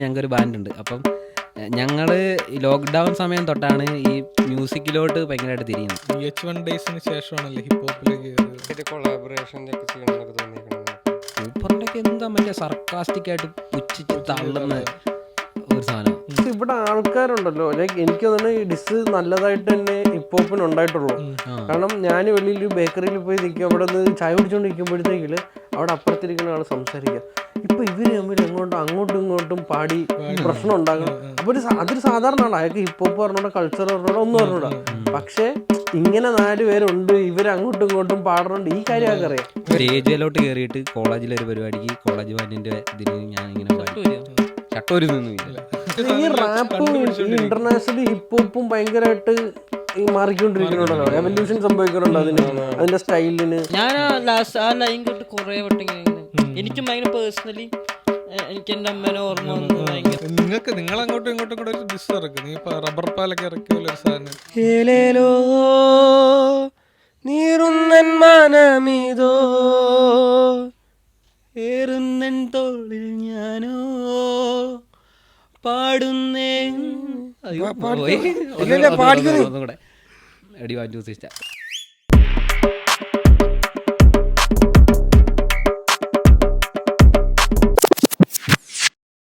ഞങ്ങൾക്കൊരു ബാൻഡുണ്ട്. അപ്പം ഞങ്ങൾ ലോക്ക്ഡൗൺ സമയം തൊട്ടാണ് ഈ മ്യൂസിക്കിലോട്ട് ഭയങ്കരമായിട്ട് തിരിയുന്നത്. VH1 ഡേയ്സിന് ശേഷമാണല്ലേ ഹിപ്പ് ഹോപ്പിലേക്ക് കൊളാബറേഷനൊക്കെ ചെയ്യണമെന്നൊക്കെ തോന്നിയിരിക്കുന്നത്. സൂപ്പറിൻ്റെയൊക്കെ എന്താ മറ്റേ സർക്കാസ്റ്റിക് ആയിട്ട് പുച്ഛിച്ച് തള്ളുന്ന ഒരു സാധനം. ഇവിടെ ആൾക്കാരുണ്ടല്ലോ, ലൈക്ക് എനിക്ക് തോന്നുന്നു ഈ ഡിസ് നല്ലതായിട്ട് തന്നെ ഹിപ്പ് ഹോപ്പിന് ഉണ്ടായിട്ടുള്ളൂ. കാരണം ഞാൻ വെളിയിൽ ബേക്കറിയിൽ പോയി നിൽക്കും, അവിടെ നിന്ന് ചായ കുടിച്ചുകൊണ്ടിരിക്കുമ്പോഴത്തേക്കില് അവിടെ അപ്പുറത്തിരിക്കുന്ന ആൾ സംസാരിക്കുക. ഇപ്പൊ ഇവര് തമ്മിൽ അങ്ങോട്ടും ഇങ്ങോട്ടും പാടി പ്രശ്നം ഉണ്ടാകണം. അപ്പൊ അതൊരു സാധാരണ ആളാണ്, അയാൾക്ക് ഹിപ്പ് ഹോപ്പ് പറഞ്ഞോടാ, കൾച്ചർ പറഞ്ഞോടാ, ഒന്നും പറഞ്ഞോടാ. പക്ഷെ ഇങ്ങനെ 4 പേരുണ്ട്, ഇവർ അങ്ങോട്ടും ഇങ്ങോട്ടും പാടുന്നുണ്ട്, ഈ കാര്യം ആൾക്ക് അറിയാം. സ്റ്റേജിലോട്ട് കയറിയിട്ട് കോളേജിലൊരു പരിപാടിക്ക് കോളേജ് ബാൻഡിന്റെ ഇതിന് ഞാൻ ഇങ്ങനെ ചട്ടൂരി നിന്നില്ല. ഈ റാപ്പും ഈ ഇന്റർനാഷണൽ ഹിപ്പ് ഹോപ്പും ഭയങ്കരമായിട്ട് ഈ മാറിക്കൊണ്ടിരിക്കുന്നുണ്ടല്ലോ, എവല്യൂഷൻ സംഭവിക്കുന്നുണ്ട് അതിന്റെ സ്റ്റൈലിന്. ഞാൻ ലാസ്റ്റ് ആ ലൈൻ കേട്ട് കുറെ വട്ടം എനിക്കും ഭയങ്കര പേഴ്സണലി എനിക്ക് എന്റെ അമ്മേനെ ഓർമ്മ വന്നു. നിങ്ങൾ അങ്ങോട്ടും ഇങ്ങോട്ടും കൂടെ ഒരു ഡിസ് ഇറക്കും. നീ ഇപ്പൊ റബ്ബർ പാലൊക്കെ ഇറക്കിയ ഒരു സാധനം. നീറുന്നൻ മനമിതോ ഏറുന്നൻ തോളിൽ ഞാനോ പാടുന്നേ. ഒന്നുകൂടെ എടി വാ ജ്യൂസ് ഇഷ്ടം.